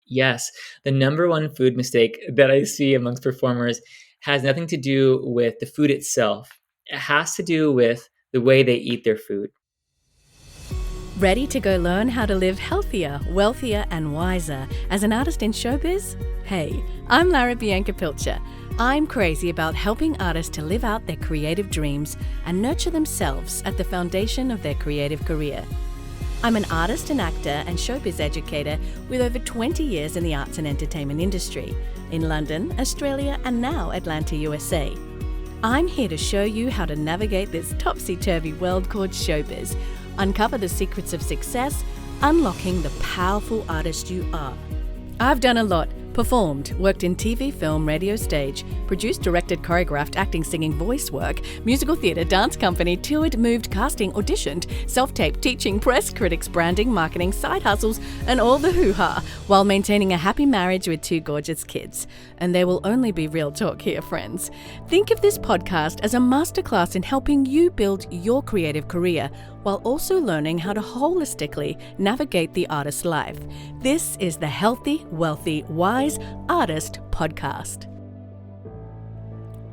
Yes, the number one food mistake that I see amongst performers has nothing to do with the food itself. It has to do with the way they eat their food. Ready to go learn how to live healthier, wealthier, and wiser as an artist in showbiz? Hey, I'm Lara Bianca Pilcher. I'm crazy about helping artists to live out their creative dreams and nurture themselves at the foundation of their creative career. I'm an artist and actor and showbiz educator with over 20 years in the arts and entertainment industry in London, Australia, and now Atlanta, USA. I'm here to show you how to navigate this topsy-turvy world called showbiz, uncover the secrets of success, unlocking the powerful artist you are. I've done a lot. Performed, worked in TV, film, radio, stage, produced, directed, choreographed, acting, singing, voice work, musical theatre, dance company, toured, moved, casting, auditioned, self-tape, teaching, press, critics, branding, marketing, side hustles, and all the hoo-ha, while maintaining a happy marriage with 2 gorgeous kids. And there will only be real talk here, friends. Think of this podcast as a masterclass in helping you build your creative career, while also learning how to holistically navigate the artist's life. This is the Healthy, Wealthy, Wise Artist Podcast.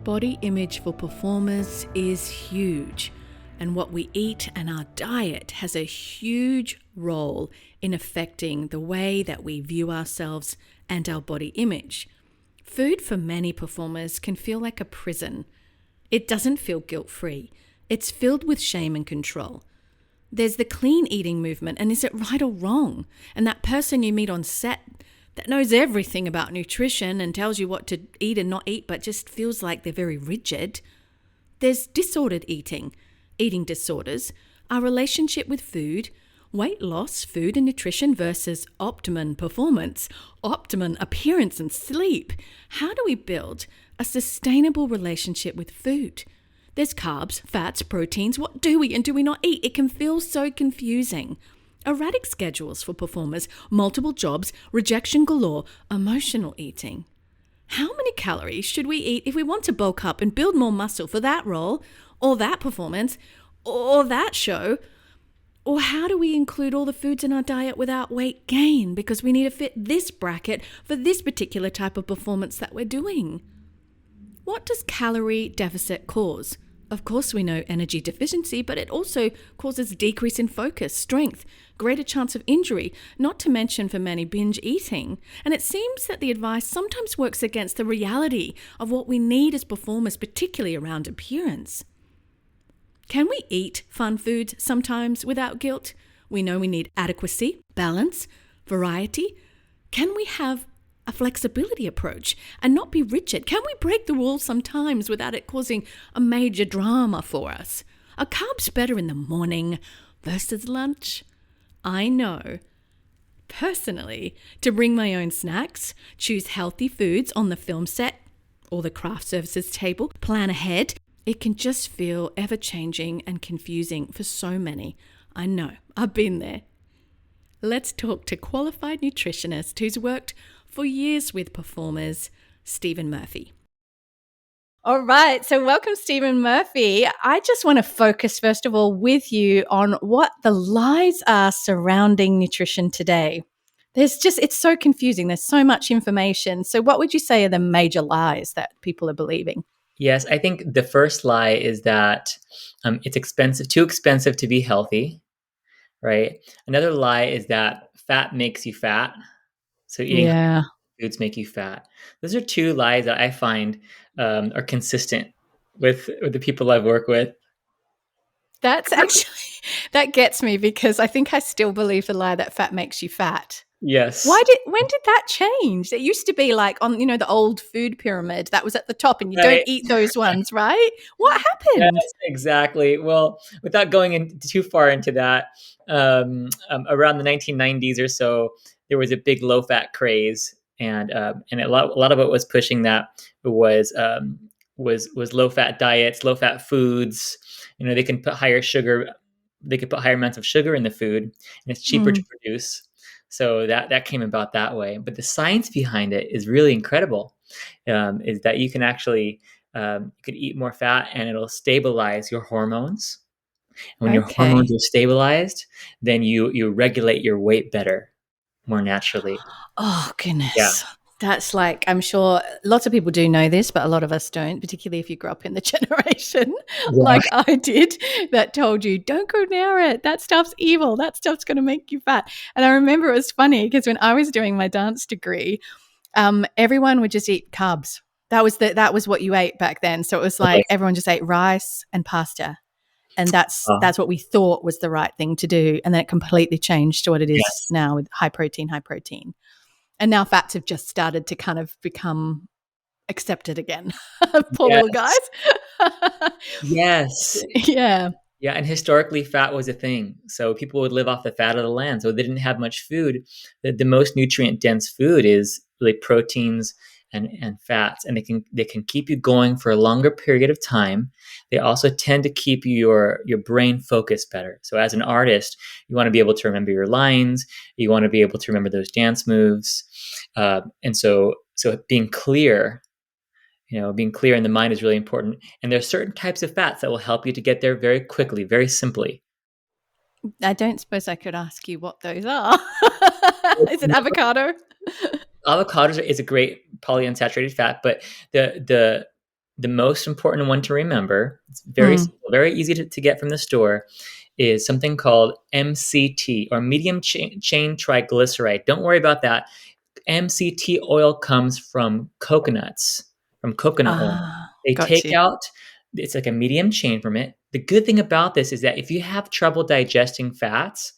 Body image for performers is huge, and what we eat and our diet has a huge role in affecting the way that we view ourselves and our body image. Food for many performers can feel like a prison. It doesn't feel guilt-free. It's filled with shame and control. There's the clean eating movement, and is it right or wrong? And that person you meet on set that knows everything about nutrition and tells you what to eat and not eat, but just feels like they're very rigid. There's disordered eating disorders, our relationship with food, weight loss, food and nutrition versus optimum performance, optimum appearance and sleep. How do we build a sustainable relationship with food? There's carbs, fats, proteins. What do we and do we not eat? It can feel so confusing. Erratic schedules for performers, multiple jobs, rejection galore, emotional eating. How many calories should we eat if we want to bulk up and build more muscle for that role, or that performance, or that show? Or how do we include all the foods in our diet without weight gain because we need to fit this bracket for this particular type of performance that we're doing? What does calorie deficit cause? Of course, we know energy deficiency, but it also causes decrease in focus, strength, greater chance of injury, not to mention for many binge eating. And it seems that the advice sometimes works against the reality of what we need as performers, particularly around appearance. Can we eat fun foods sometimes without guilt? We know we need adequacy, balance, variety. Can we have a flexibility approach and not be rigid? Can we break the rules sometimes without it causing a major drama for us? Are carbs better in the morning versus lunch? I know, personally, to bring my own snacks, choose healthy foods on the film set or the craft services table, plan ahead. It can just feel ever-changing and confusing for so many. I know, I've been there. Let's talk to qualified nutritionist who's worked for years with performers, Stephen Murphy. All right, so welcome, Stephen Murphy. I just want to focus, first of all, with you on what the lies are surrounding nutrition today. It's so confusing. There's so much information. So what would you say are the major lies that people are believing? Yes, I think the first lie is that it's too expensive to be healthy, right? Another lie is that fat makes you fat. So eating foods make you fat. Those are 2 lies that I find are consistent with the people I've worked with. That's actually, that gets me because I think I still believe the lie that fat makes you fat. Yes. When did that change? It used to be like on, the old food pyramid that was at the top and you don't eat those ones, right? What happened? Yes, exactly. Well, without going too far into that, around the 1990s or so, there was a big low-fat craze, and a lot of it was pushing that was low-fat diets, low-fat foods. They can put higher sugar, they could put higher amounts of sugar in the food, and it's cheaper to produce. So that came about that way. But the science behind it is really incredible. Is that you can actually you could eat more fat and it'll stabilize your hormones. And when your hormones are stabilized, then you regulate your weight better. more naturally. Oh, Yeah. goodness. That's like, I'm sure lots of people do know this, but a lot of us don't, particularly if you grew up in the generation Yeah. like I did that told you, don't go near it. That stuff's evil. That stuff's going to make you fat. And I remember it was funny because when I was doing my dance degree, everyone would just eat carbs. That was what you ate back then. So it was Really. like everyone just ate rice and pasta. And Oh, that's what we thought was the right thing to do. And then it completely changed to what it is yes. now with high protein, high protein. And now fats have just started to kind of become accepted again. Poor little guys. Yes. Yes. Yeah. Yeah, and historically, fat was a thing. So people would live off the fat of the land. So they didn't have much food. The most nutrient dense food is really proteins and fats, and they can keep you going for a longer period of time. They also tend to keep your brain focused better. So as an artist, you want to be able to remember your lines. You want to be able to remember those dance moves, and so being clear in the mind is really important. And there are certain types of fats that will help you to get there very quickly, very simply. I don't suppose I could ask you what those are. Is it avocado? Avocados is a great polyunsaturated fat, but the most important one to remember, it's very Mm. simple, very easy to get from the store, is something called MCT, or medium chain triglyceride. Don't worry about that. MCT oil comes from coconuts, from coconut oil. They Got take you. out, it's like a medium chain from it. The good thing about this is that if you have trouble digesting fats,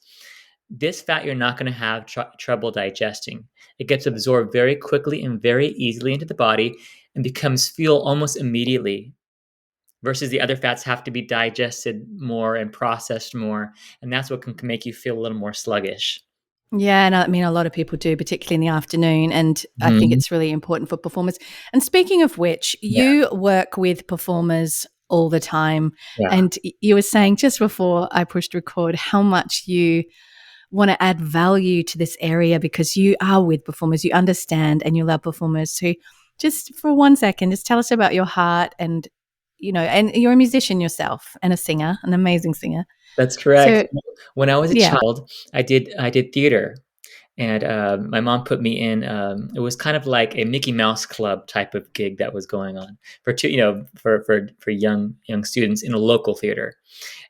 this fat you're not going to have trouble digesting. It gets absorbed very quickly and very easily into the body and becomes fuel almost immediately, versus the other fats have to be digested more and processed more. And that's what can make you feel a little more sluggish. Yeah, and I mean, a lot of people do, particularly in the afternoon. And I think Mhm. it's really important for performers. And speaking of which, Yeah. you work with performers all the time. Yeah. And you were saying just before I pushed record how much you want to add value to this area because you are with performers, you understand and you love performers. So just for 1 second, just tell us about your heart and, and you're a musician yourself and a singer, an amazing singer. That's correct. So, When I was a yeah. child, I did theater, and my mom put me in. It was kind of like a Mickey Mouse Club type of gig that was going on for young students in a local theater.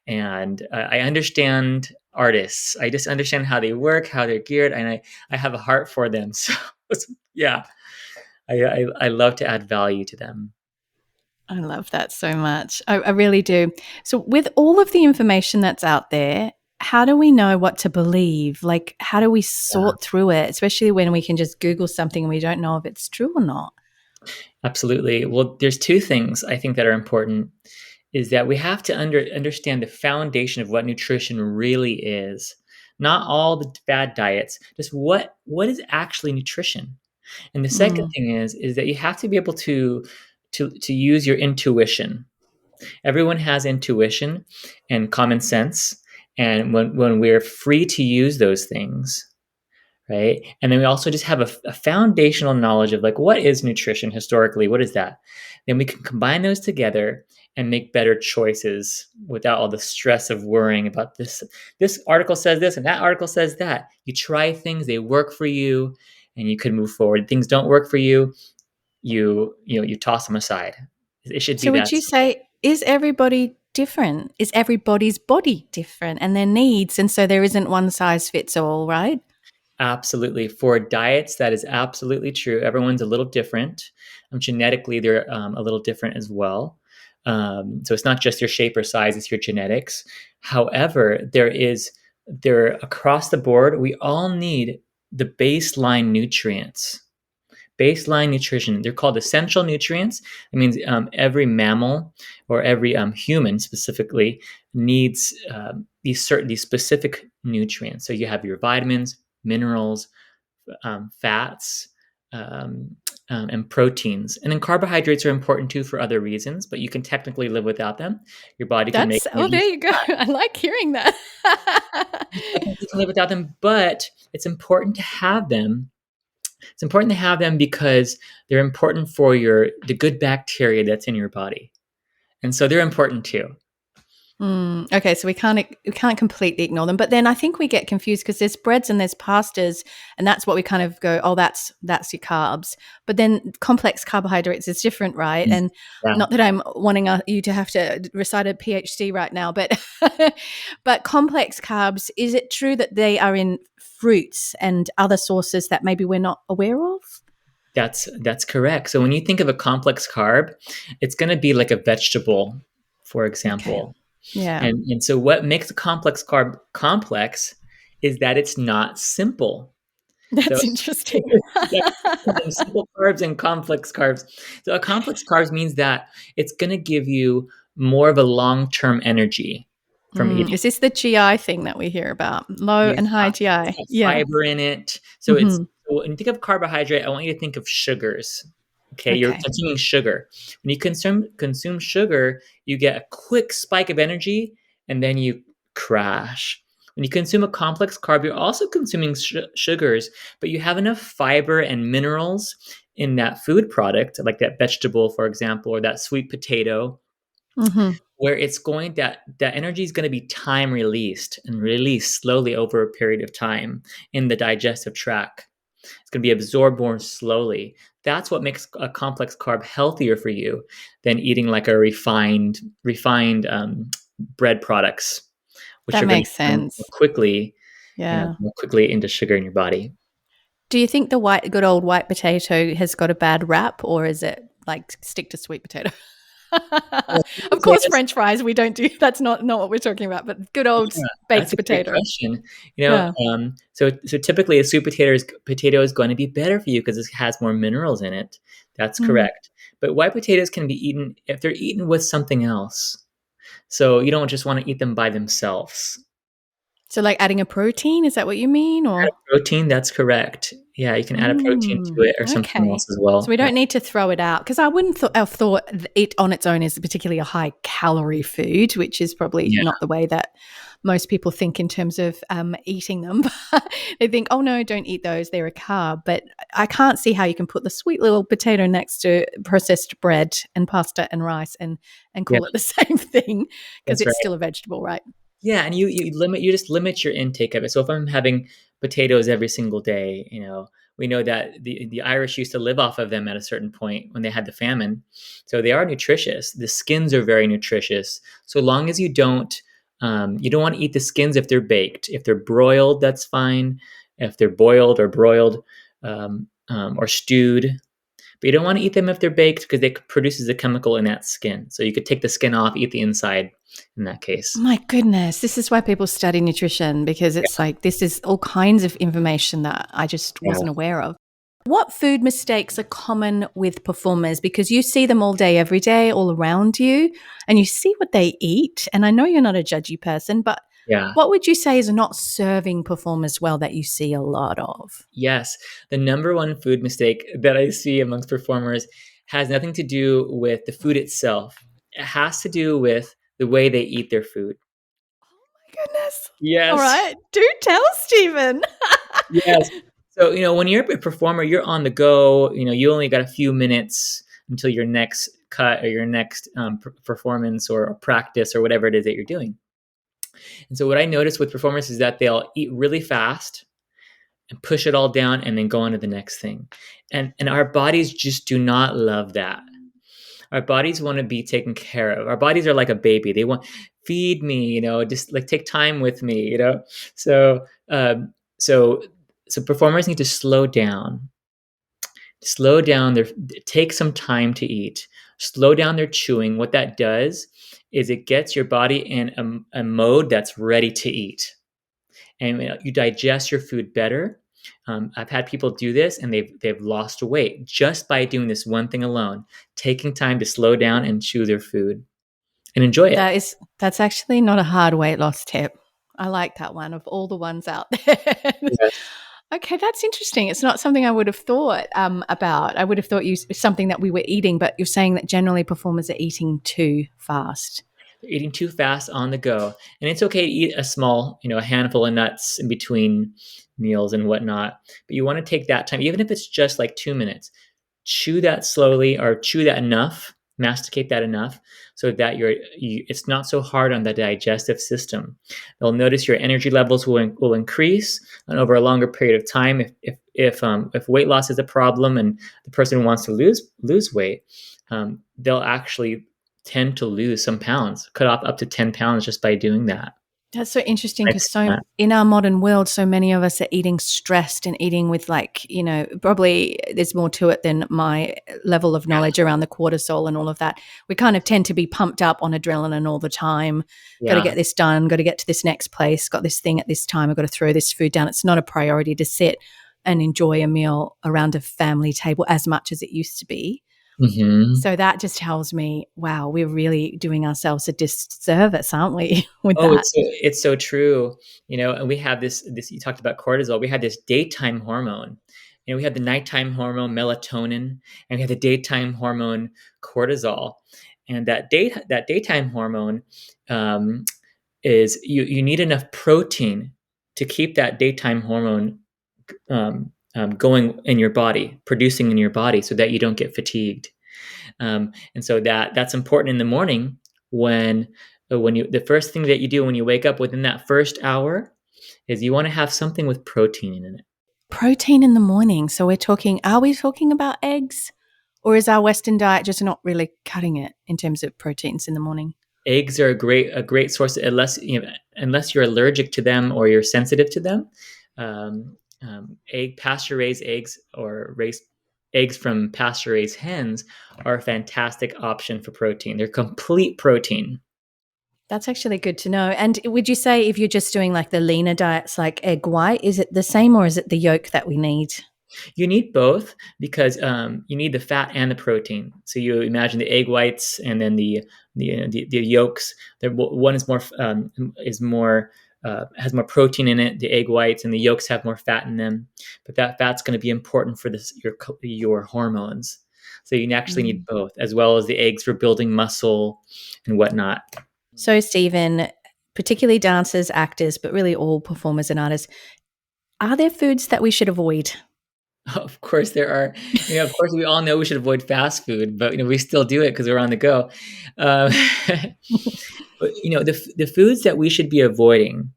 And I understand artists. I just understand how they work, how they're geared, and I have a heart for them. So yeah, I love to add value to them. I love that so much. I really do. So, with all of the information that's out there, how do we know what to believe? Like, how do we Yeah. sort through it, especially when we can just Google something and we don't know if it's true or not? Absolutely. Well, there's two things I think that are important, is that we have to understand the foundation of what nutrition really is. Not all the bad diets, just what is actually nutrition. And the second Mm. thing is that you have to be able to use your intuition. Everyone has intuition and common sense, and when we're free to use those things, right? And then we also just have a foundational knowledge of like what is nutrition historically, what is that? Then we can combine those together and make better choices without all the stress of worrying about this article says this and that article says that. You try things, they work for you, and you can move forward. Things don't work for you, you toss them aside. It should be So, would that you simple. say, is everybody different? Is everybody's body different and their needs? And so there isn't one size fits all, right? Absolutely. For diets, that is absolutely true. Everyone's a little different. Genetically, they're a little different as well. So it's not just your shape or size; it's your genetics. However, there across the board, we all need the baseline nutrients, baseline nutrition. They're called essential nutrients. It means every mammal, or every human specifically, needs these specific nutrients. So you have your vitamins, minerals, fats, um, and proteins. And then carbohydrates are important too for other reasons, but you can technically live without them. Your body can make them There easy. you go. I like hearing that. You technically can live without them, but it's important to have them. It's important to have them because they're important for the good bacteria that's in your body, and so they're important too. Okay, so we can't completely ignore them, but then I think we get confused because there's breads and there's pastas, and that's what we kind of go, oh, that's your carbs. But then complex carbohydrates is different, right? Mm. And Yeah. not that I'm wanting you to have to recite a PhD right now, but but complex carbs, is it true that they are in fruits and other sources that maybe we're not aware of? That's correct. So when you think of a complex carb, it's going to be like a vegetable, for Okay, example. yeah, And so what makes a complex carb complex is that it's not simple. So that's interesting. yeah, simple carbs and complex carbs. So a complex carbs means that it's going to give you more of a long-term energy from eating. Is this the GI thing that we hear about? Low Yeah, and high it's GI? got Yeah. fiber in it. So it's Hmm. so when you think of carbohydrate, I want you to think of sugars. Okay, you're Okay. consuming sugar. When you consume sugar, you get a quick spike of energy and then you crash. When you consume a complex carb, you're also consuming sugars, but you have enough fiber and minerals in that food product, like that vegetable, for example, or that sweet potato, Hmm. where it's going that energy is going to be time released and released slowly over a period of time in the digestive tract. It's going to be absorbed more slowly. That's what makes a complex carb healthier for you than eating like a refined bread products, which That are going to makes turn more sense. quickly, Yeah. more quickly into sugar in your body. Do you think the good old white potato has got a bad rap, or is it like stick to sweet potato? Well, sweet Of course, potatoes, French fries we don't do. That's not what we're talking about. But good old yeah, that's baked a great potato. question. Yeah. So typically a sweet potato is going to be better for you because it has more minerals in it. That's Mm. correct. But white potatoes can be eaten if they're eaten with something else. So you don't just want to eat them by themselves. So, like adding a protein, is that what you mean, Add or? a protein, that's correct. Yeah, you can add a protein to it or something else Okay. as So well. we Yeah, don't need to throw it out because I wouldn't have thought it on its own is particularly a high calorie food, which is probably yeah, not the way that most people think in terms of eating them. They think, oh no, don't eat those; they're a carb. But I can't see how you can put the sweet little potato next to processed bread and pasta and rice and yeah, call it the same thing because that's it's right. still a vegetable, right? Yeah, and you just limit your intake of it. So if I'm having potatoes every single day, we know that the Irish used to live off of them at a certain point when they had the famine. So they are nutritious. The skins are very nutritious. So long as you don't want to eat the skins if they're baked. If they're broiled, that's fine. If they're boiled or broiled or stewed, but you don't want to eat them if they're baked because it produces a chemical in that skin. So you could take the skin off, eat the inside in that case. My goodness, this is why people study nutrition because it's like this is all kinds of information that I just Yeah. wasn't aware of. What food mistakes are common with performers? Because you see them all day, every day, all around you, and you see what they eat. And I know you're not a judgy person, but Yeah. what would you say is not serving performers well that you see a lot of? Yes. The number one food mistake that I see amongst performers has nothing to do with the food itself. It has to do with the way they eat their food. Goodness. All Yes. right. Do tell, Stephen. Yes. So, when you're a performer, you're on the go. You only got a few minutes until your next cut or your next performance or practice or whatever it is that you're doing. And so, what I notice with performers is that they'll eat really fast and push it all down and then go on to the next thing. And our bodies just do not love that. Our bodies want to be taken care of. Our bodies are like a baby. They want feed me, just like take time with me. So um, so so performers need to slow down their take some time to eat, slow down their chewing. What that does is it gets your body in a mode that's ready to eat, and you digest your food better. I've had people do this, and they've lost weight just by doing this one thing alone, taking time to slow down and chew their food and enjoy it. That's actually not a hard weight loss tip. I like that one of all the ones out there. Yes. Okay, that's interesting. It's not something I would have thought about. I would have thought something that we were eating, but you're saying that generally performers are eating too fast. They're eating too fast on the go, and it's okay to eat a handful of nuts in between meals and whatnot. But you want to take that time, even if it's just like 2 minutes. Chew that slowly or chew that enough, masticate that enough so that it's not so hard on the digestive system. They'll notice your energy levels will increase, and over a longer period of time, if weight loss is a problem and the person wants to lose weight, they'll actually tend to lose some pounds, cut off up to 10 pounds just by doing that. That's so interesting I've because seen that. in our modern world, so many of us are eating stressed and eating with probably there's more to it than my level of knowledge around the cortisol and all of that. We kind of tend to be pumped up on adrenaline all the time. Got to Yeah. get this done. Got to get to this next place. Got this thing at this time. I've got to throw this food down. It's not a priority to sit and enjoy a meal around a family table as much as it used to be. Mm-hmm. So that just tells me, wow, we're really doing ourselves a disservice, aren't we, with Oh, that? it's so true. And we have this you talked about cortisol. We have this daytime hormone. We have the nighttime hormone melatonin, and we have the daytime hormone cortisol. And that daytime hormone um, is you need enough protein to keep that daytime hormone going in your body, producing in your body, so that you don't get fatigued. And so that's important in the morning when you the first thing that you do when you wake up within that first hour is you want to have something with protein in it. Protein in the morning. So are we talking about eggs? Or is our Western diet just not really cutting it in terms of proteins in the morning? Eggs are a great source, unless you're allergic to them or you're sensitive to them. Egg pasture raised eggs or raised eggs from pasture raised hens are a fantastic option for protein. They're complete protein. That's actually good to know. And would you say if you're just doing like the leaner diets like egg white, is it the same or is it the yolk that we need? You need both because you need the fat and the protein. So you imagine the egg whites and then the yolks. One is more has more protein in it. The egg whites and the yolks have more fat in them, but that fat's going to be important for your hormones. So you actually need Mm. both, as well as the eggs for building muscle and whatnot. So, Stephen, particularly dancers, actors, but really all performers and artists, are there foods that we should avoid? Of course, there are. Of course, we all know we should avoid fast food, but we still do it because we're on the go. Um, but the foods that we should be avoiding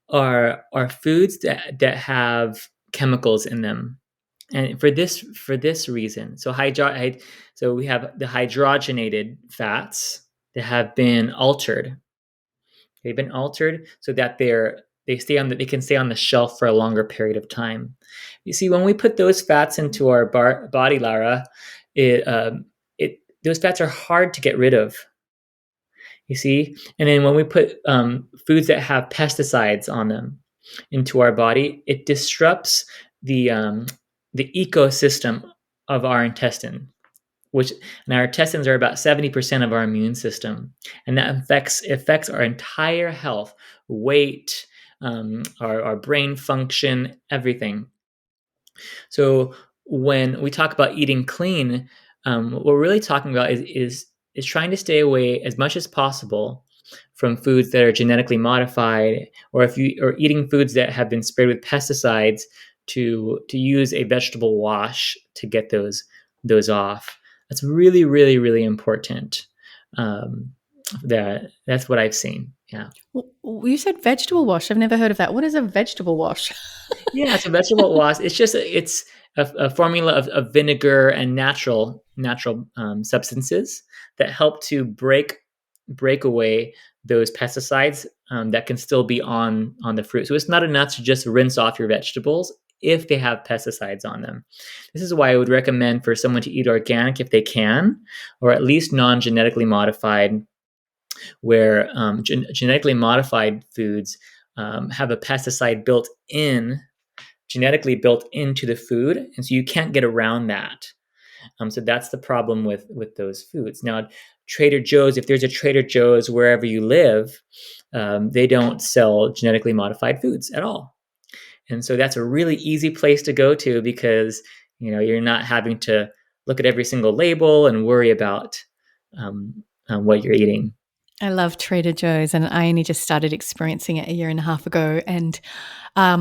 are foods that have chemicals in them, and for this reason. So we have the hydrogenated fats that have been altered. They've been altered so that they can stay on the shelf for a longer period of time. You see, when we put those fats into our body, Lara, those fats are hard to get rid of. You see, and then when we put foods that have pesticides on them into our body, it disrupts the ecosystem of our intestine, and our intestines are about 70% of our immune system, and that affects our entire health, weight, our brain function, everything. So when we talk about eating clean, what we're really talking about is trying to stay away as much as possible from foods that are genetically modified, or eating foods that have been sprayed with pesticides to use a vegetable wash to get those off. That's really, really, really important. That's what I've seen. Yeah. You said vegetable wash. I've never heard of that. What is a vegetable wash? Yeah, so vegetable wash. It's a formula of vinegar and natural substances that help to break away those pesticides that can still be on the fruit. So it's not enough to just rinse off your vegetables if they have pesticides on them. This is why I would recommend for someone to eat organic if they can, or at least non-genetically modified, where genetically modified foods have a pesticide genetically built into the food, and so you can't get around that. So that's the problem with those foods. Now, Trader Joe's, if there's a Trader Joe's wherever you live, they don't sell genetically modified foods at all, and so that's a really easy place to go to because you're not having to look at every single label and worry about what you're eating. I love Trader Joe's, and I only just started experiencing it a year and a half ago. And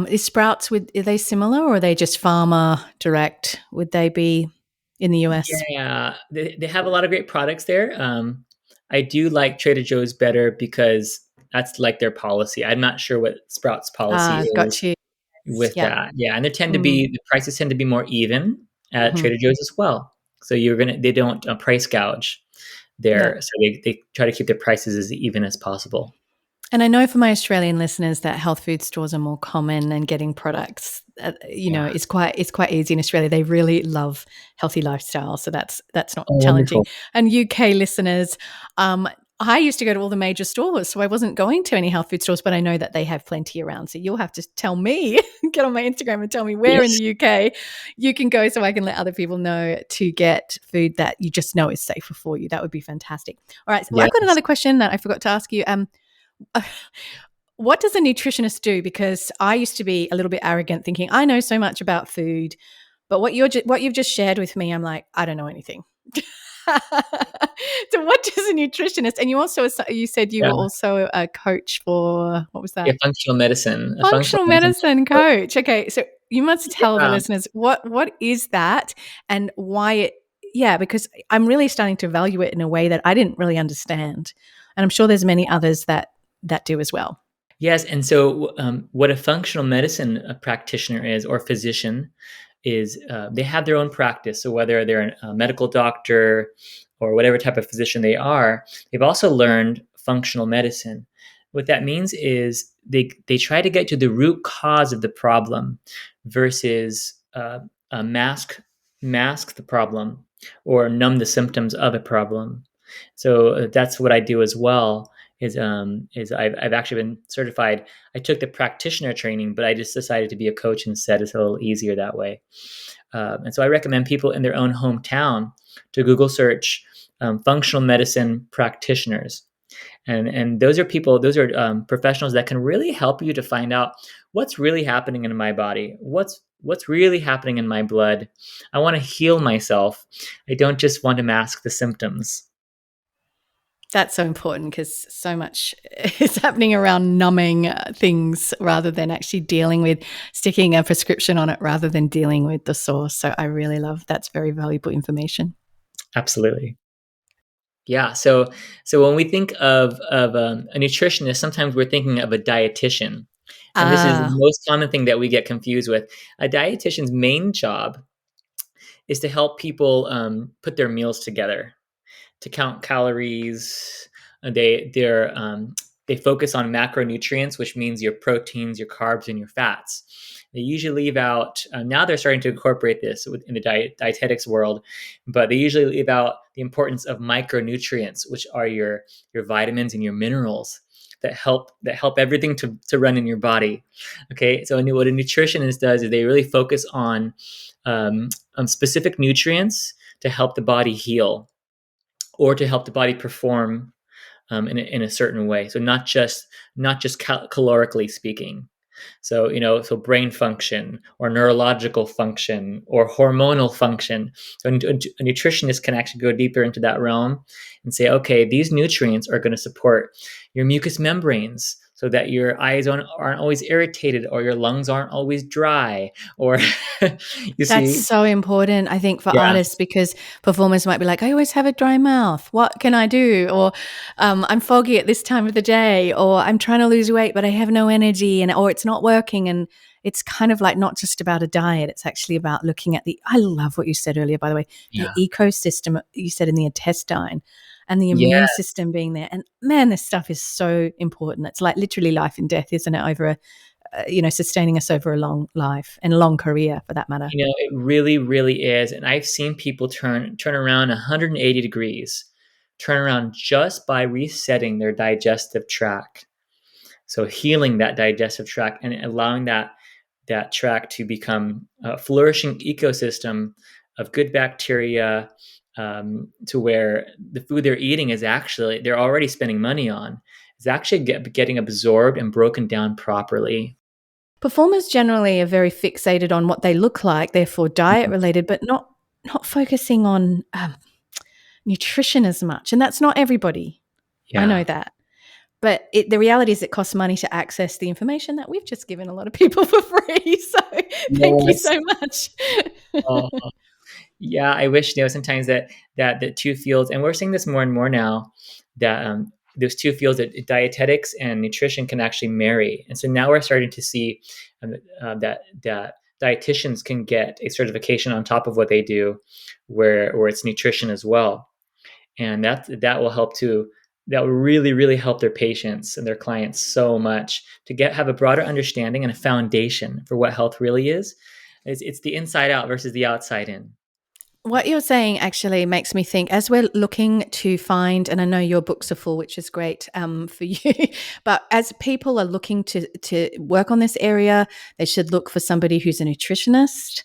is Sprouts, are they similar or are they just farmer direct? Would they be in the US? Yeah, they have a lot of great products there. I do like Trader Joe's better because that's like their policy. I'm not sure what Sprouts policy Ah, is got you. with Yep. that. Yeah, and Mm. the prices tend to be more even at Hmm. Trader Joe's as well. So they don't price gouge No. there. So they try to keep their prices as even as possible. And I know for my Australian listeners that health food stores are more common and getting products, Yeah. it's quite easy in Australia. They really love healthy lifestyle, so that's not Oh, challenging. wonderful. And UK listeners, I used to go to all the major stores, so I wasn't going to any health food stores, but I know that they have plenty around. So you'll have to tell me, get on my Instagram and tell me where in Yes. the UK you can go, so I can let other people know to get food that you just know is safer for you. That would be fantastic. All right, well, I've got Yes. another question that I forgot to ask you. What does a nutritionist do? Because I used to be a little bit arrogant, thinking I know so much about food, but what you've just shared with me, I'm like, I don't know anything. So, what does a nutritionist? And you said you Yeah. were also a coach for what was Yeah. that? Functional medicine. A functional Functional medicine medicine coach. coach. Okay, so you must tell the Yeah. listeners what is that and why it. Yeah, because I'm really starting to value it in a way that I didn't really understand, and I'm sure there's many others that do as well. Yes, and so what a functional medicine practitioner is or physician is they have their own practice. So whether they're a medical doctor or whatever type of physician they are, they've also learned functional medicine. What that means is they try to get to the root cause of the problem versus mask the problem or numb the symptoms of a problem. So that's what I do as well is I've actually been certified. I took the practitioner training, but I just decided to be a coach instead. It's a little easier that way. And so I recommend people in their own hometown to Google search functional medicine practitioners. And those are professionals that can really help you to find out what's really happening in my body, what's really happening in my blood. I want to heal myself. I don't just want to mask the symptoms. That's so important because so much is happening around numbing things rather than actually dealing with sticking a prescription on it rather than dealing with the source. So I really love that's very valuable information. Absolutely. Yeah. So when we think of a nutritionist, sometimes we're thinking of a dietitian, and this is the Ah, most common thing that we get confused with. A dietitian's main job is to help people put their meals together, to count calories. They focus on macronutrients, which means your proteins, your carbs, and your fats. They usually leave out. Now they're starting to incorporate this in the dietetics world, but they usually leave out the importance of micronutrients, which are your vitamins and your minerals that help everything to run in your body. Okay, so what a nutritionist does is they really focus on specific nutrients to help the body heal or to help the body perform in a certain way. So not just calorically speaking. So so brain function or neurological function or hormonal function. So a nutritionist can actually go deeper into that realm and say, okay, these nutrients are going to support your mucous membranes. So that your eyes aren't always irritated, or your lungs aren't always dry, or you that's see, so important, I think, for yeah, artists because performers might be like, I always have a dry mouth. What can I do? Or I'm foggy at this time of the day, or I'm trying to lose weight, but I have no energy, or it's not working. And it's kind of like not just about a diet. It's actually about looking at I love what you said earlier, by the way, the yeah, ecosystem you said in the intestine and the yeah. immune system being there. And man, this stuff is so important. It's like literally life and death, isn't it? Over sustaining us over a long life and a long career for that matter. It really, really is. And I've seen people turn around 180 degrees, turn around just by resetting their digestive tract. So healing that digestive tract and allowing that tract to become a flourishing ecosystem of good bacteria, to where the food they're eating is actually they're already spending money on is actually getting absorbed and broken down properly. Performers generally are very fixated on what they look like, therefore diet Mhm. related, but not focusing on nutrition as much. And that's not everybody. I know Yeah. that. But the reality is it costs money to access the information that we've just given a lot of people for free. So thank you Yes. so much. Uh, Yeah, I wish, sometimes that the two fields, and we're seeing this more and more now, that those two fields, that dietetics and nutrition, can actually marry. And so now we're starting to see that dietitians can get a certification on top of what they do, where it's nutrition as well, and that will help to that will really help their patients and their clients so much, to have a broader understanding and a foundation for what health really is. It's the inside out versus the outside in. What you're saying actually makes me think, as we're looking to find, and I know your books are full, which is great for you, but as people are looking to work on this area, they should look for somebody who's a nutritionist,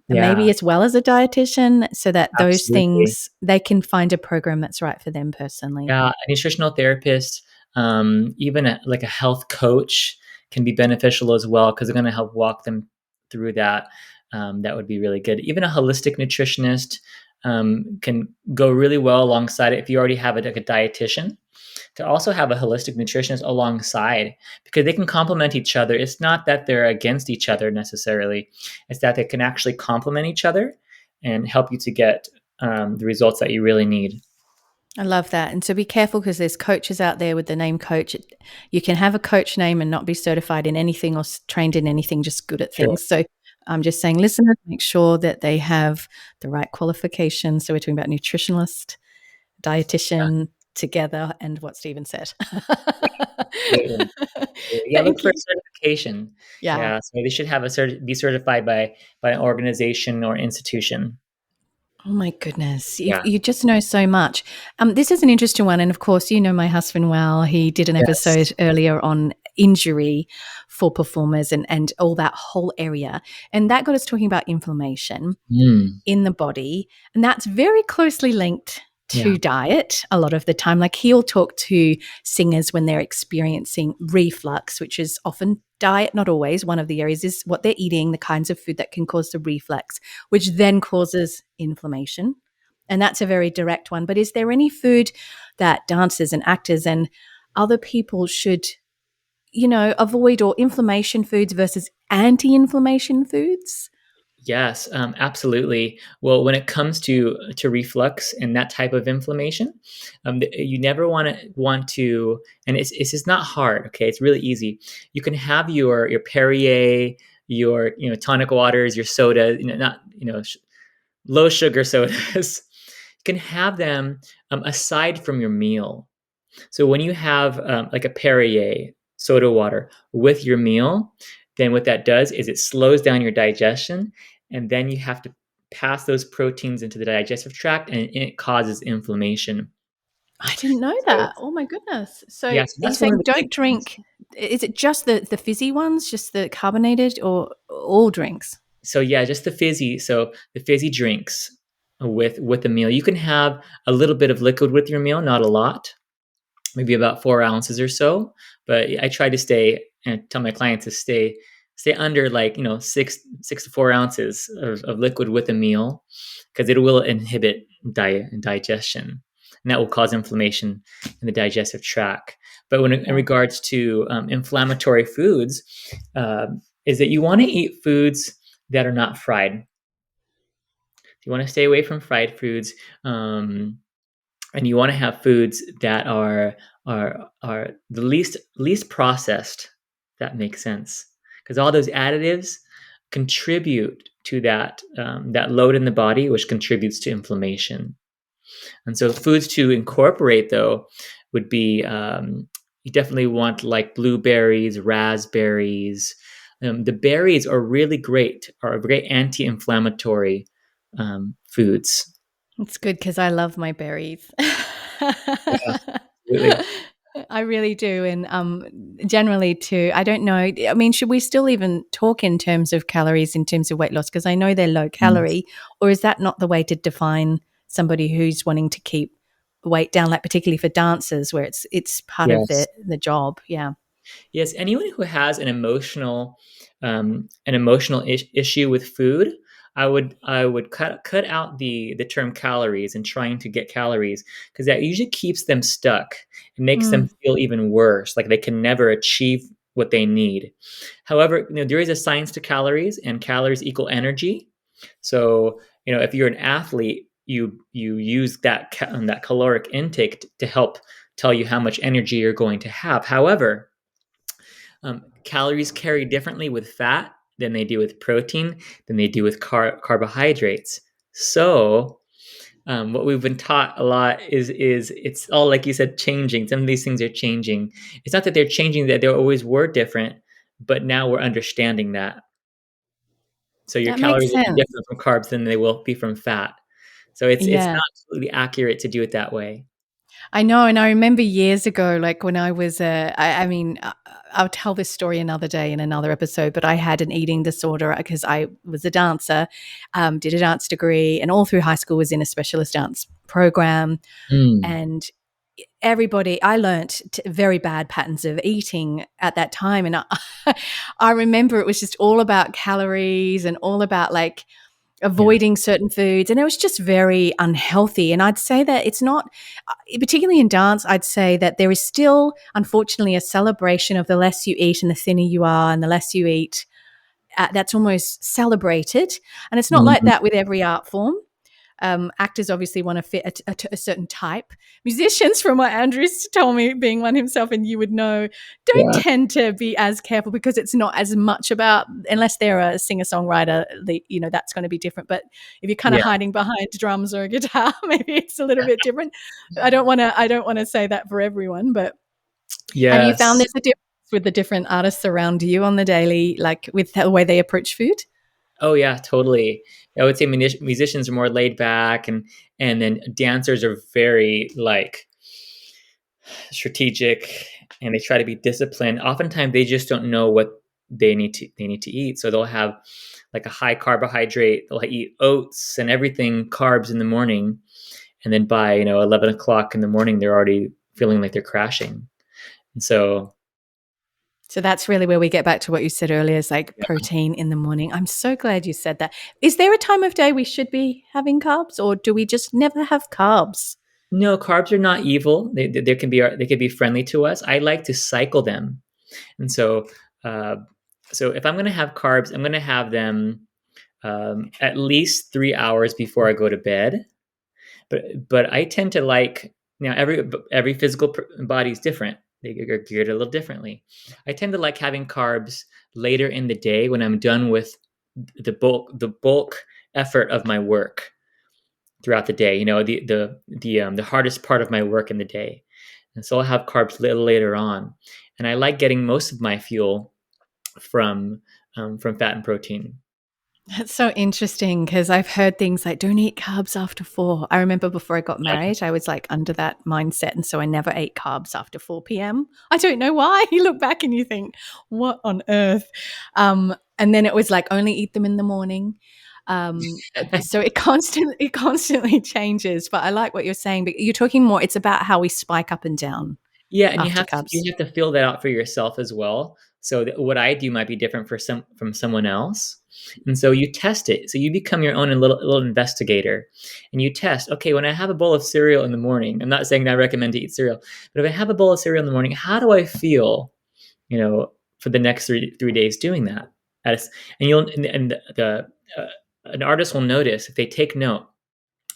Yeah, maybe as well as a dietitian, so that those absolutely. things, they can find a program that's right for them personally. Yeah, a nutritional therapist, even like a health coach, can be beneficial as well, because they're going to help walk them through that. That would be really good. Even a holistic nutritionist can go really well alongside it, if you already have like a dietitian, to also have a holistic nutritionist alongside, because they can complement each other. It's not that they're against each other necessarily, it's that they can actually complement each other and help you to get the results that you really need. I love that. And so be careful, because there's coaches out there with the name coach. You can have a coach name and not be certified in anything or trained in anything, just good at Sure. things. So I'm just saying, listeners, make sure that they have the right qualifications. So we're talking about nutritionist, Yeah, dietitian together, and what Stephen said. absolutely. Yeah, look Thank for you. certification. Yeah. Yeah, so they should have be certified by an organization or institution. Oh my goodness. Yeah. You just know so much. This is an interesting one. And of course, you know my husband well. He did an Yes. episode earlier on injury for performers and all that whole area. And that got us talking about inflammation Mm. in the body. And that's very closely linked Yeah. to diet a lot of the time. Like he'll talk to singers when they're experiencing reflux, which is often diet, not always. One of the areas is what they're eating, the kinds of food that can cause the reflux, which then causes inflammation. And that's a very direct one. But is there any food that dancers and actors and other people should, avoid, or inflammation foods versus anti-inflammation foods? Yes, absolutely. Well, when it comes to reflux and that type of inflammation, you never want to, and it's just not hard. Okay, it's really easy. You can have your Perrier, your tonic waters, your soda, not low sugar sodas. You can have them aside from your meal. So when you have like a Perrier soda water with your meal, then what that does is it slows down your digestion, and then you have to pass those proteins into the digestive tract, and it causes inflammation. I didn't know So that. Oh my goodness. So yeah, are so you that's one of saying the big don't things. drink? Is it just the fizzy ones, just the carbonated, or all drinks? So yeah, just the fizzy. So the fizzy drinks with the meal. You can have a little bit of liquid with your meal, not a lot, maybe about 4 ounces or so. But I try to stay and tell my clients to stay under, like, 6 to 4 ounces of liquid with a meal, because it will inhibit digestion, and that will cause inflammation in the digestive tract. But in Yeah. regards to inflammatory foods, is that you want to eat foods that are not fried. You want to stay away from fried foods. And you want to have foods that are the least processed. That makes sense, because all those additives contribute to that load in the body, which contributes to inflammation. And so foods to incorporate, though, would be, you definitely want like blueberries, raspberries. The berries are great anti-inflammatory foods. It's good because I love my berries. Yeah, absolutely. I really do. And generally, too, I don't know. I mean, should we still even talk in terms of calories, in terms of weight loss? Because I know they're low Mm. calorie, or is that not the way to define somebody who's wanting to keep weight down, like particularly for dancers, where it's part of Yes. the job? Yeah. Yes, anyone who has an emotional issue with food, I would cut out the term calories and trying to get calories, because that usually keeps them stuck. It makes them Mm. feel even worse, like they can never achieve what they need. However, there is a science to calories, and calories equal energy. So if you're an athlete, you use that caloric intake to help tell you how much energy you're going to have. However, calories carry differently with fat than they do with protein, than they do with carbohydrates. So, what we've been taught a lot is it's all, like you said, changing. Some of these things are changing. It's not that they're changing; that they always were different, but now we're understanding that. So your That makes calories will be sense. different from carbs than they will be from fat. So it's Yeah. not completely accurate to do it that way. I know, and I remember years ago, like when I was I mean, I'll tell this story another day in another episode, but I had an eating disorder because I was a dancer, did a dance degree, and all through high school was in a specialist dance program. Mm, And everybody, I learnt very bad patterns of eating at that time. And I remember it was just all about calories and all about like yeah. avoiding certain foods, and it was just very unhealthy. And I'd say that it's not, particularly in dance, I'd say that there is still unfortunately a celebration of the less you eat and the thinner you are and the less you eat. That's almost celebrated, and it's not like Mhm. that with every art form. Actors obviously want to fit a certain type. Musicians, from what Andrew's told me, being one himself, and you would know, don't Yeah. tend to be as careful because it's not as much about, unless they're a singer songwriter, that's going to be different. But if you're kind of Yeah. hiding behind drums or a guitar, maybe it's a little bit different. I don't want to say that for everyone, but have you found Yes. there's a difference with the different artists around you on the daily, like with the way they approach food? Oh yeah, totally. I would say musicians are more laid back, and then dancers are very like strategic, and they try to be disciplined. Oftentimes they just don't know what they need to eat, so they'll have like a high carbohydrate. They'll eat oats and everything carbs in the morning, and then by 11 o'clock in the morning they're already feeling like they're crashing. And so So that's really where we get back to what you said earlier, is like yeah. protein in the morning. I'm so glad you said that. Is there a time of day we should be having carbs, or do we just never have carbs? No, carbs are not evil. They can be friendly to us. I like to cycle them. And uh, so if I'm going to have carbs, I'm going to have them at least 3 hours before I go to bed. But I tend to like, now every physical body is different. They are geared a little differently. I tend to like having carbs later in the day when I'm done with the bulk effort of my work throughout the day. The hardest part of my work in the day, and so I'll have carbs a little later on. And I like getting most of my fuel from fat and protein. That's so interesting because I've heard things like don't eat carbs after 4. I remember before I got married, I was like under that mindset. And so I never ate carbs after 4 p.m. I don't know why. You look back and you think, what on earth? And then it was like only eat them in the morning. So it constantly changes. But I like what you're saying. But you're talking more, it's about how we spike up and down Yeah, and you after have to carbs. you have to feel that out for yourself as well. So what I do might be different from someone else, and so you test it. So you become your own little investigator, and you test. Okay, when I have a bowl of cereal in the morning, I'm not saying that I recommend to eat cereal, but if I have a bowl of cereal in the morning, how do I feel? For the next three days doing that. And you'll and the an artist will notice if they take note.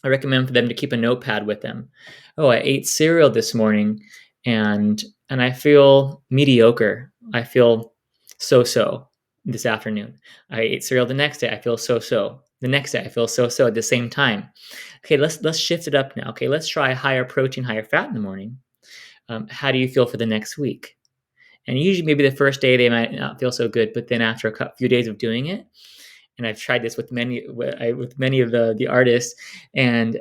I recommend for them to keep a notepad with them. Oh, I ate cereal this morning, and I feel mediocre. I feel so this afternoon. I ate cereal the next day. I feel so. The next day I feel so at the same time. Okay, let's shift it up now. Okay, let's try higher protein, higher fat in the morning. How do you feel for the next week? And usually, maybe the first day they might not feel so good, but then after a few days of doing it, and I've tried this with many of the artists, and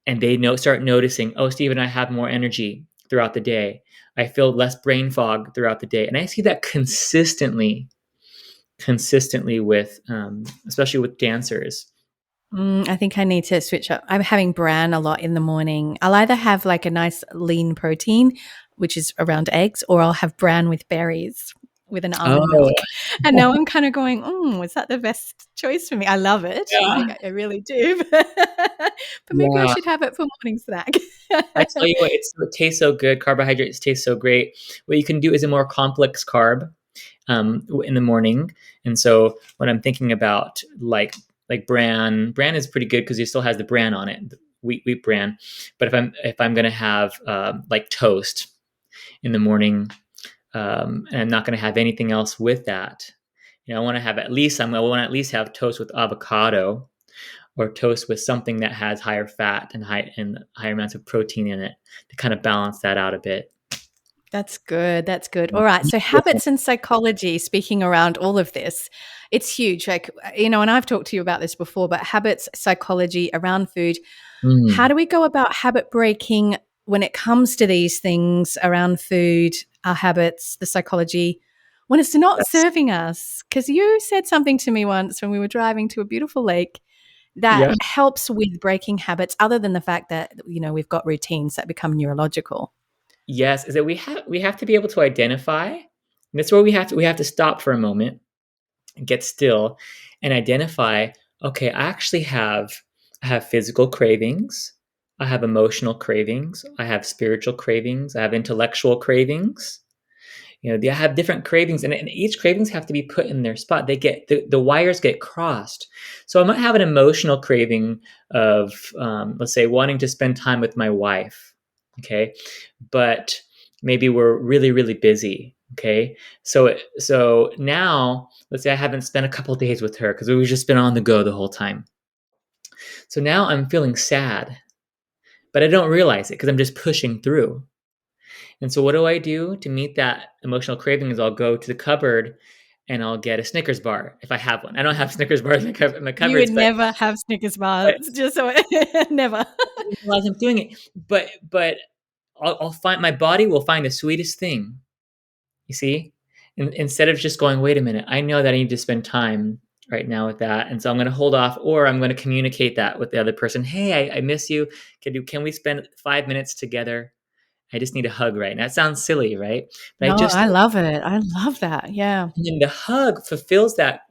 they start noticing, oh, Stephen, I have more energy throughout the day. I feel less brain fog throughout the day, and I see that consistently with, especially with dancers. I think I need to switch up. I'm having bran a lot in the morning. I'll either have like a nice lean protein, which is around eggs, or I'll have bran with berries with an almond Oh, milk. And now I'm kind of going, is that the best choice for me? I love it. yeah, Like I really do. But maybe I yeah. should have it for morning snack. I tell you what, it tastes so good. Carbohydrates taste so great. What you can do is a more complex carb in the morning. And so when I'm thinking about like like bran. Bran is pretty good because it still has the bran on it, the wheat bran. But if I'm gonna have like toast in the morning, and I'm not gonna have anything else with that, I want to have at least I want to at least have toast with avocado or toast with something that has higher fat and higher amounts of protein in it to kind of balance that out a bit. That's good. That's good. All right. So, habits and psychology, speaking around all of this, it's huge. Like, and I've talked to you about this before, but habits, psychology around food. How Mm, do we go about habit breaking when it comes to these things around food, our habits, the psychology, when it's not that's serving us? Because you said something to me once when we were driving to a beautiful lake that yeah. helps with breaking habits, other than the fact that, we've got routines that become neurological. Yes, is that we have to be able to identify. And that's where we have to stop for a moment and get still and identify, okay, I have physical cravings, I have emotional cravings, I have spiritual cravings, I have intellectual cravings. They have different cravings, and each cravings have to be put in their spot. The wires get crossed. So I might have an emotional craving of, let's say, wanting to spend time with my wife. Okay, but maybe we're really, really busy. Okay, so now let's say I haven't spent a couple of days with her because we've just been on the go the whole time. So now I'm feeling sad, but I don't realize it because I'm just pushing through. And so what do I do to meet that emotional craving is I'll go to the cupboard and I'll get a Snickers bar if I have one. I don't have Snickers bars in my You would cupboards, but never have Snickers but bars, just so never. I didn't realize I'm doing it. But I'll find my body will find the sweetest thing. You see, instead of just going, wait a minute, I know that I need to spend time right now with that, and so I'm going to hold off, or I'm going to communicate that with the other person. Hey, I miss you. Can we spend 5 minutes together? I just need a hug right now. It sounds silly, right? But I No, just I love it. I love that. Yeah. And then the hug fulfills that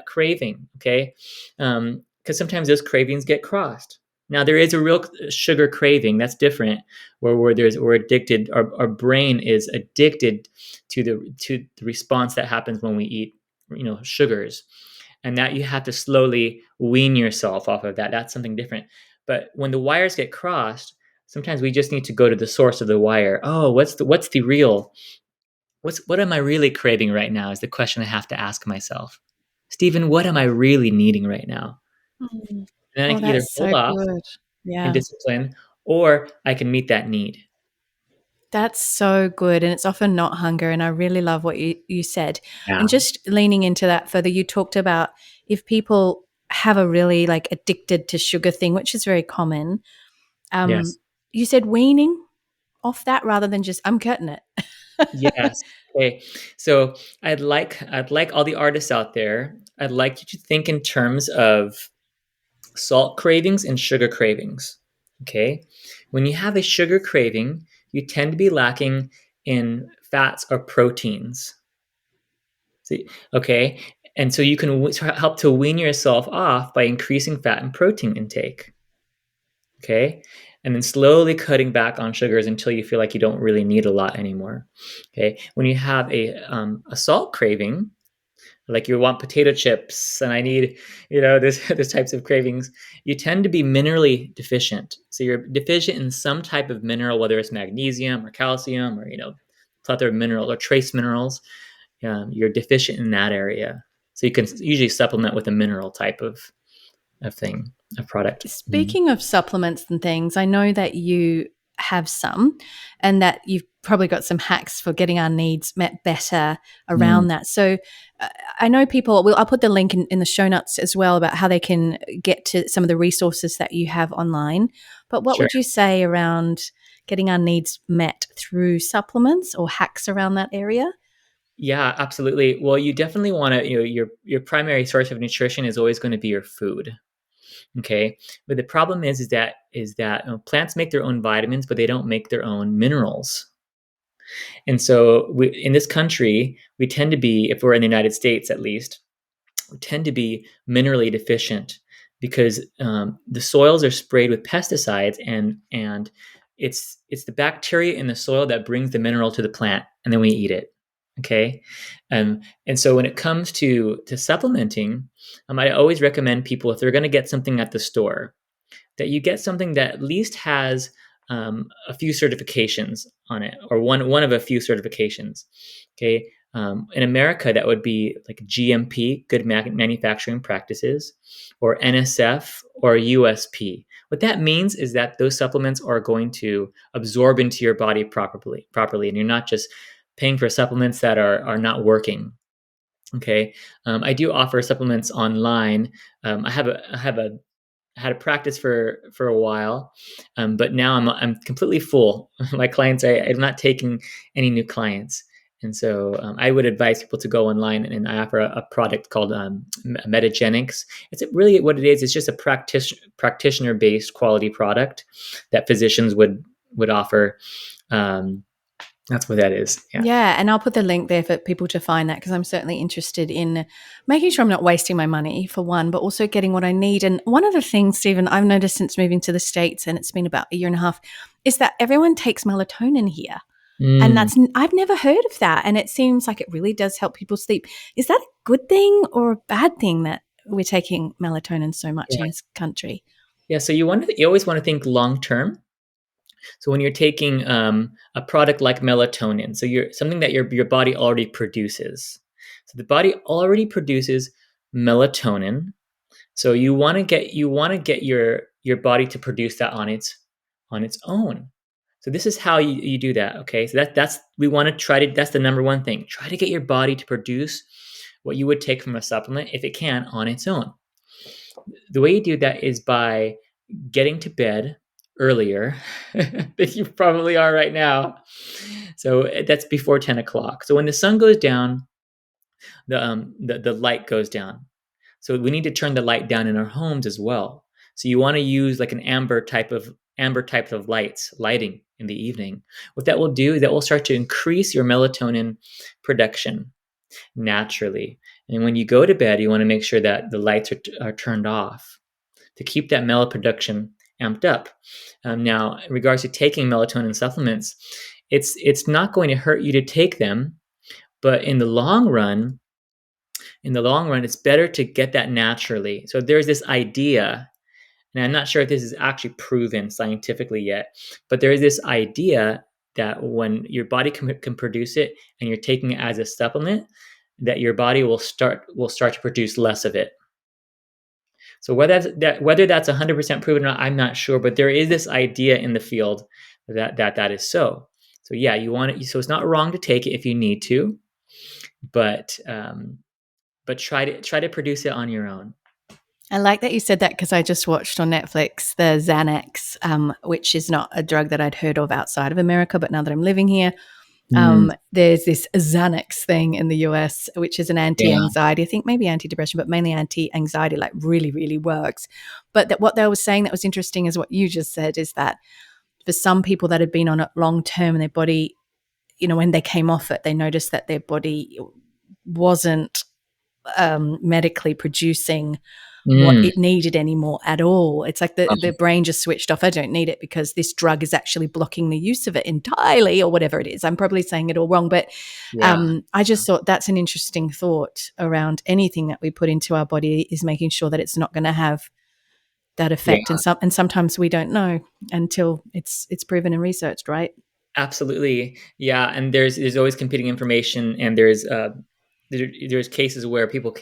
craving, okay? Because sometimes those cravings get crossed. Now there is a real sugar craving that's different, we're addicted. Our brain is addicted to the response that happens when we eat, sugars, and that you have to slowly wean yourself off of that. That's something different. But when the wires get crossed, sometimes we just need to go to the source of the wire. Oh, what's the real what am I really craving right now is the question I have to ask myself. Stephen, what am I really needing right now? Mm. And then I Oh, can either that's hold so off good. and Yeah. discipline, or I can meet that need. That's so good. And it's often not hunger. And I really love what you said. And Yeah. just leaning into that further, you talked about if people have a really like addicted to sugar thing, which is very common. Um, Yes. you said weaning off that rather than just, I'm cutting it. Yes. Okay. So I'd like all the artists out there. I'd like you to think in terms of salt cravings and sugar cravings. Okay. When you have a sugar craving, you tend to be lacking in fats or proteins. See, okay. And so you can help to wean yourself off by increasing fat and protein intake. Okay. And then slowly cutting back on sugars until you feel like you don't really need a lot anymore. Okay. When you have a salt craving, like you want potato chips and I need, this types of cravings, you tend to be minerally deficient. So you're deficient in some type of mineral, whether it's magnesium or calcium or, plethora of minerals or trace minerals. You're deficient in that area. So you can usually supplement with a mineral type of thing, of product. Mhm. Speaking of supplements and things, I know that you have some and that you've probably got some hacks for getting our needs met better Mm, around that. So uh, I know people, I'll put the link in the show notes as well about how they can get to some of the resources that you have online. But what sure. would you say around getting our needs met through supplements or hacks around that area? Yeah, absolutely. Well, you definitely want to, your primary source of nutrition is always going to be your food. Okay. But the problem is that plants make their own vitamins, but they don't make their own minerals. And so in this country, we tend to be, if we're in the United States at least, we tend to be minerally deficient because the soils are sprayed with pesticides, and it's the bacteria in the soil that brings the mineral to the plant, and then we eat it. Okay. And so when it comes to supplementing, I always recommend people, if they're going to get something at the store, that you get something that at least has a few certifications on it, or one of a few certifications. Okay. In America, that would be like GMP, Good Manufacturing Practices, or NSF, or USP. What that means is that those supplements are going to absorb into your body properly, and you're not just paying for supplements that are not working. Okay. I do offer supplements online. I had a practice for a while, but now I'm completely full. My clients, I'm not taking any new clients, and so I would advise people to go online, and I offer a product called Metagenics. It's really what it is. It's just a practitioner based quality product that physicians would offer. Um, that's what that is. Yeah. Yeah, and I'll put the link there for people to find that because I'm certainly interested in making sure I'm not wasting my money, for one, but also getting what I need. And one of the things, Stephen, I've noticed since moving to the States, and it's been about a year and a half, is that everyone takes melatonin here. And Mm, I've never heard of that. And it seems like it really does help people sleep. Is that a good thing or a bad thing that we're taking melatonin so much in yeah. this country? Yeah. So you always want to think long term. So when you're taking a product like melatonin, so you're something that your body already produces. So the body already produces melatonin. So you want to get your body to produce that on its own. So this is how you do that. Okay. So that's we want to try to that's the number one thing. Try to get your body to produce what you would take from a supplement if it can on its own. The way you do that is by getting to bed earlier than you probably are right now. So that's before 10 o'clock. So when the sun goes down, the light goes down. So we need to turn the light down in our homes as well. So you want to use like an amber type of lighting in the evening. What that will do is that will start to increase your melatonin production naturally. And when you go to bed, you want to make sure that the lights are turned off to keep that melatonin production amped up. Now, in regards to taking melatonin supplements, it's not going to hurt you to take them, but in the long run, it's better to get that naturally. So there's this idea, and I'm not sure if this is actually proven scientifically yet, but there is this idea that when your body can produce it and you're taking it as a supplement, that your body will start to produce less of it. So whether that's 100% proven or not, I'm not sure, but there is this idea in the field that is so. So yeah, you want it. So it's not wrong to take it if you need to, but try to produce it on your own. I like that you said that because I just watched on Netflix the Xanax, which is not a drug that I'd heard of outside of America, but now that I'm living here, Mm, there's this Xanax thing in the US, which is an yeah. anti-anxiety, I think maybe anti-depression, but mainly anti-anxiety, like really, really works. But what they were saying that was interesting is what you just said, is that for some people that had been on it long term and their body, when they came off it, they noticed that their body wasn't medically producing what Mm, it needed anymore at all. It's like the brain just switched off. I don't need it because this drug is actually blocking the use of it entirely, or whatever it is. I'm probably saying it all wrong, but yeah. I just thought that's an interesting thought around anything that we put into our body, is making sure that it's not going to have that Yeah. effect. And sometimes we don't know until it's proven and researched, right? Absolutely. Yeah, and there's always competing information, and there's cases where people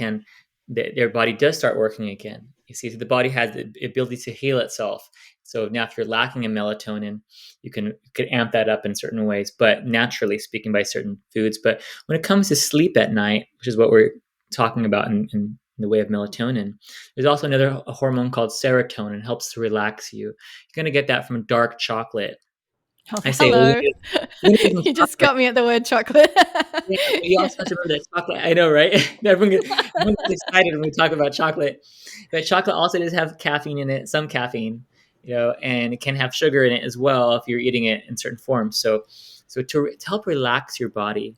their body does start working again. You see, so the body has the ability to heal itself. So now, if you're lacking in melatonin, you could amp that up in certain ways, but naturally speaking, by certain foods. But when it comes to sleep at night, which is what we're talking about in the way of melatonin, there's also another hormone called serotonin. It helps to relax you. You're going to get that from dark chocolate. Oh, I say, well, hello. you're gonna get some You just chocolate. got me at the word chocolate. Yeah, but you also have to remember that chocolate. I know, right? Everyone gets excited when we talk about chocolate. But chocolate also does have caffeine in it, some caffeine, and it can have sugar in it as well if you're eating it in certain forms. So to help relax your body,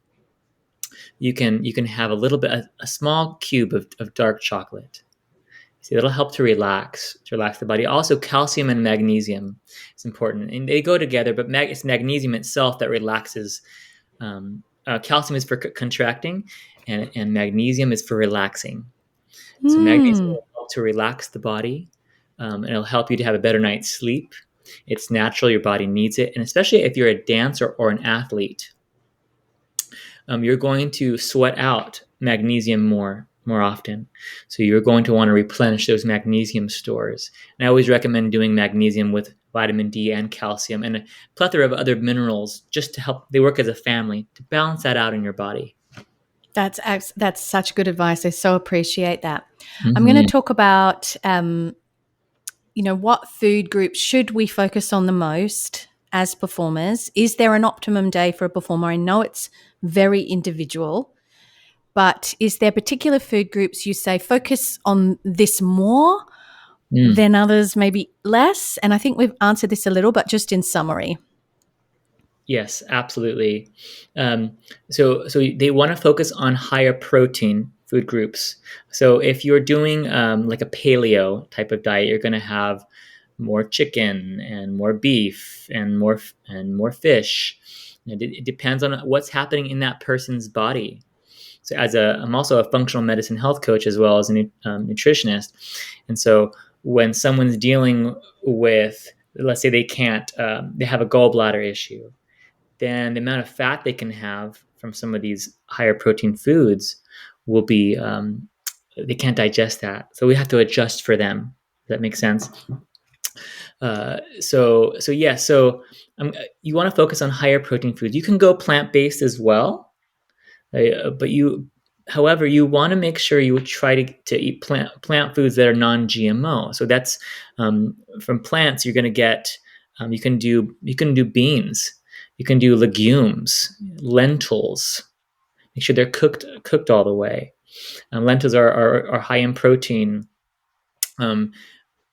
you can have a small cube of dark chocolate. See, that'll help to relax the body. Also, calcium and magnesium is important, and they go together. But it's magnesium itself that relaxes calcium is for contracting, and magnesium is for relaxing. So magnesium Hmm. will help to relax the body, and it'll help you to have a better night's sleep. It's natural; your body needs it, and especially if you're a dancer or an athlete, you're going to sweat out magnesium more often. So you're going to want to replenish those magnesium stores. And I always recommend doing magnesium with vitamin D and calcium and a plethora of other minerals just to help. They work as a family to balance that out in your body. That's such good advice. I so appreciate that. I'm going to Mm-hmm. talk about, what food groups should we focus on the most as performers? Is there an optimum day for a performer? I know it's very individual, but is there particular food groups you say focus on this more Mm. than others, maybe less? And I think we've answered this a little, but just in summary. Yes, absolutely. Um, so they want to focus on higher protein food groups. So if you're doing like a paleo type of diet, you're going to have more chicken and more beef and more fish. It depends on what's happening in that person's body. So I'm also a functional medicine health coach as well as a nutritionist, and so when someone's dealing with, let's say they have a gallbladder issue, then the amount of fat they can have from some of these higher protein foods will be they can't digest that. So we have to adjust for them. Does that make sense? So yeah. You want to focus on higher protein foods. You can go plant based as well, but however, you want to make sure you try to eat plant foods that are non-GMO. So that's from plants. You're going to get you can do beans, you can do legumes, lentils. Make sure they're cooked all the way. Lentils are high in protein. Um,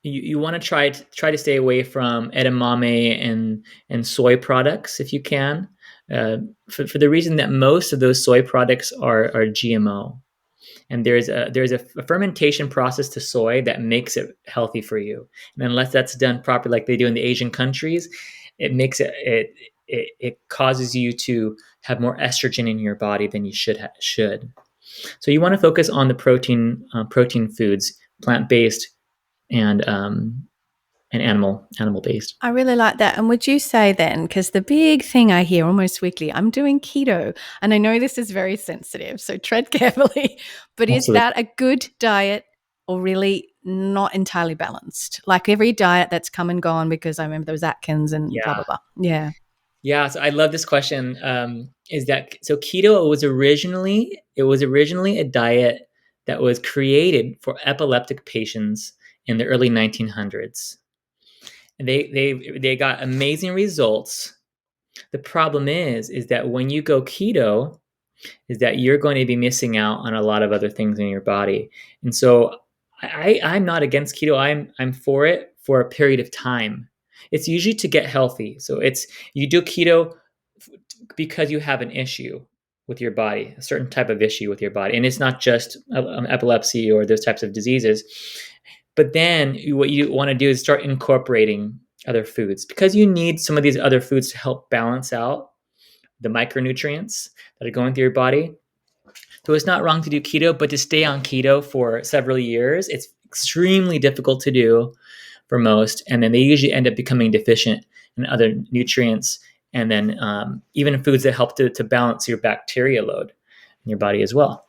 you want to try to stay away from edamame and soy products if you can, for the reason that most of those soy products are GMO, and there's a fermentation process to soy that makes it healthy for you. And unless that's done properly, like they do in the Asian countries, it makes it causes you to have more estrogen in your body than you should. So you want to focus on the protein foods, plant based and animal based. I really like that. And would you say then, because the big thing I hear almost weekly, I'm doing keto, and I know this is very sensitive, so tread carefully, but is Absolutely. that a good diet or really not entirely balanced? Like every diet that's come and gone, because I remember there was Atkins and blah, Yeah. blah, blah. Yeah. Yeah, so I love this question. Is that so? Keto was originally a diet that was created for epileptic patients in the early 1900s. And they got amazing results. The problem is that when you go keto, is that you're going to be missing out on a lot of other things in your body. And so I'm not against keto. I'm for it for a period of time. It's usually to get healthy. So it's you do keto because you have an issue with your body, a certain type of issue with your body. And it's not just epilepsy or those types of diseases. But then what you want to do is start incorporating other foods because you need some of these other foods to help balance out the micronutrients that are going through your body. So it's not wrong to do keto, but to stay on keto for several years, it's extremely difficult to do for most. And then they usually end up becoming deficient in other nutrients and then even foods that help to balance your bacteria load in your body as well.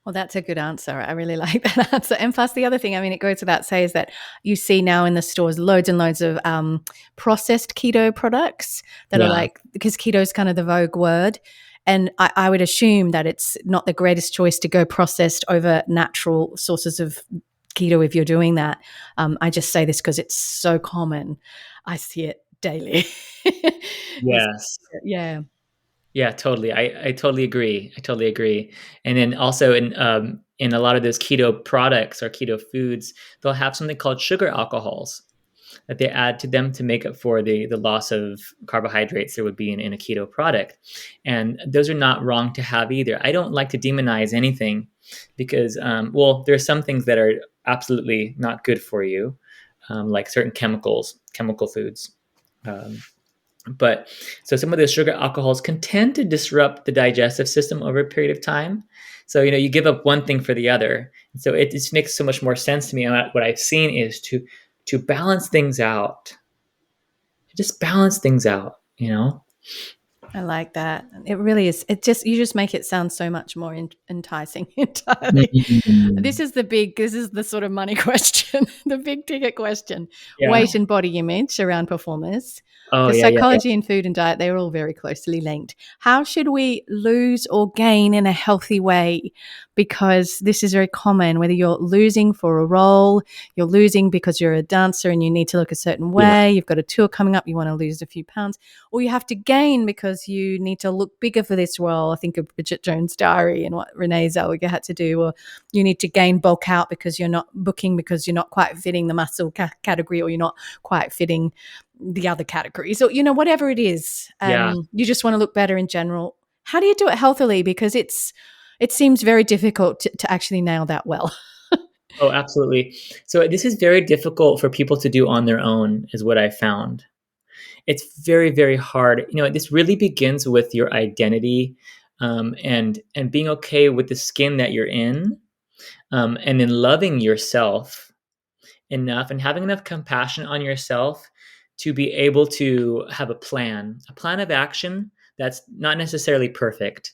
Well, that's a good answer. I really like that answer. And plus, the other thing, I mean, it goes without saying, is that you see now in the stores loads and loads of processed keto products that are Yeah. like, because keto is kind of the vogue word. And I would assume that it's not the greatest choice to go processed over natural sources of keto if you're doing that. I just say this because it's so common. I see it daily. Is Yes. yeah. Yeah, totally. I totally agree. I totally agree. And then also in a lot of those keto products or keto foods, they'll have something called sugar alcohols that they add to them to make up for the loss of carbohydrates there would be in a keto product. And those are not wrong to have either. I don't like to demonize anything because, well, there are some things that are absolutely not good for you, like certain chemical foods. Um, But so some of those sugar alcohols can tend to disrupt the digestive system over a period of time. So, you give up one thing for the other. And so it just makes so much more sense to me. And what I've seen is to balance things out, just balance things out. I like that. It really is. You just make it sound so much more enticing entirely. Mhm. This is the sort of money question, the big ticket question, Yeah. weight and body image around performers. Oh, Because yeah, yeah, yeah. psychology and food and diet, they're all very closely linked. How should we lose or gain in a healthy way? Because this is very common, whether you're losing for a role, you're losing because you're a dancer and you need to look a certain Yeah. way, you've got a tour coming up, you want to lose a few pounds, or you have to gain because you need to look bigger for this role. I think of Bridget Jones' Diary and what Renee Zellweger had to do, or you need to gain bulk out because you're not booking because you're not quite fitting the muscle category, or you're not quite fitting the other categories, or whatever it is. Yeah. You just want to look better in general. How do you do it healthily? Because it seems very difficult to actually nail that well. Oh, absolutely. So this is very difficult for people to do on their own, is what I found. It's very, very hard. This really begins with your identity, and being okay with the skin that you're in, and then loving yourself enough and having enough compassion on yourself to be able to have a plan of action that's not necessarily perfect,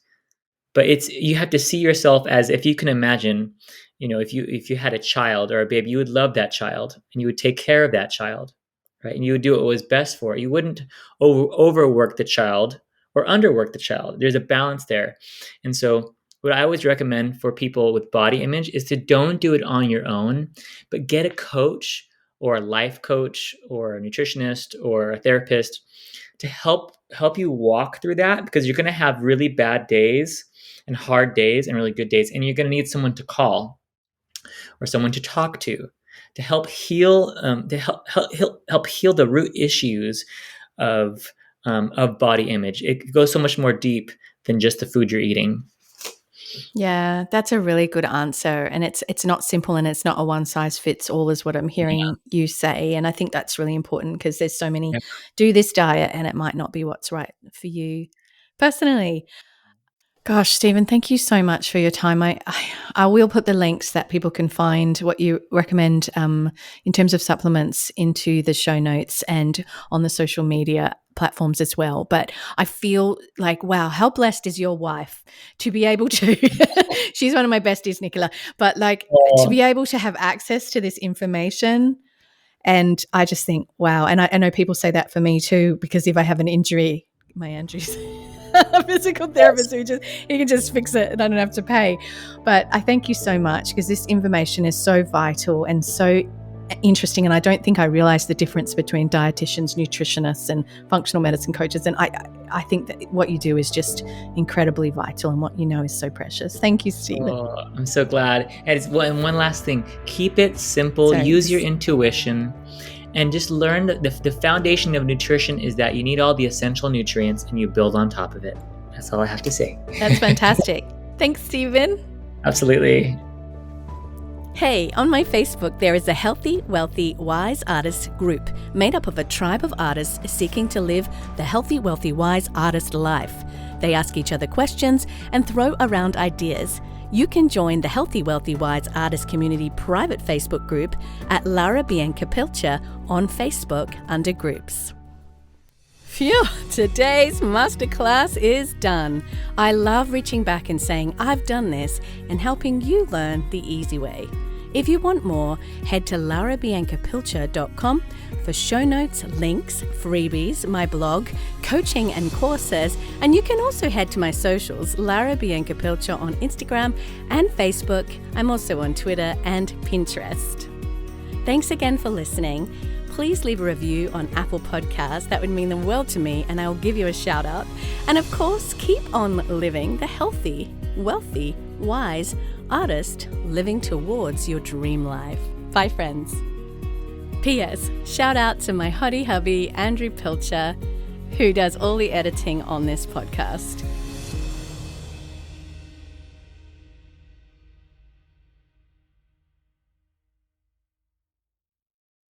but you have to see yourself as, if you can imagine, if you had a child or a baby, you would love that child and you would take care of that child, right? And you would do what was best for it. You wouldn't overwork the child or underwork the child. There's a balance there. And so what I always recommend for people with body image is to don't do it on your own, but get a coach or a life coach or a nutritionist or a therapist to help you walk through that, because you're going to have really bad days and hard days and really good days, and you're going to need someone to call or someone to talk to help heal, help heal the root issues of body image. It goes so much more deep than just the food you're eating. Yeah, that's a really good answer. And it's not simple, and it's not a one size fits all, is what I'm hearing you say. And I think that's really important, because there's so many Yeah. do this diet and it might not be what's right for you personally. Gosh, Stephen, thank you so much for your time. I will put the links that people can find what you recommend in terms of supplements into the show notes and on the social media platforms as well. But I feel like, wow, how blessed is your wife to be able to, she's one of my besties, Nicola, but like to Oh, be able to have access to this information. And I just think, wow. And I know people say that for me too, because if I have an injury, my Andrew's a physical yes. therapist he can just fix it and I don't have to pay. But I thank you so much, because this information is so vital and so interesting. And I don't think I realized the difference between dietitians, nutritionists, and functional medicine coaches. And I think that what you do is just incredibly vital, and what you know is so precious. Thank you, Stephen. Oh, I'm so glad. And one last thing, keep it simple, use Thanks. your intuition, and just learn that the foundation of nutrition is that you need all the essential nutrients and you build on top of it. That's all I have to say. That's fantastic. Thanks, Stephen. Absolutely. Hey, on my Facebook, there is a Healthy, Wealthy, Wise Artists group made up of a tribe of artists seeking to live the healthy, wealthy, wise artist life. They ask each other questions and throw around ideas. You can join the Healthy, Wealthy, Wise Artist Community private Facebook group at Lara Bianca Pilcher on Facebook under groups. Phew, today's masterclass is done. I love reaching back and saying, I've done this, and helping you learn the easy way. If you want more, head to larabiancapilcher.com for show notes, links, freebies, my blog, coaching and courses, and you can also head to my socials, Lara Bianca Pilcher on Instagram and Facebook. I'm also on Twitter and Pinterest. Thanks again for listening. Please leave a review on Apple Podcasts. That would mean the world to me, and I'll give you a shout out. And of course, keep on living the healthy, wealthy, wise artist living towards your dream life. Bye, friends. P.S. Shout out to my hottie hubby, Andrew Pilcher, who does all the editing on this podcast.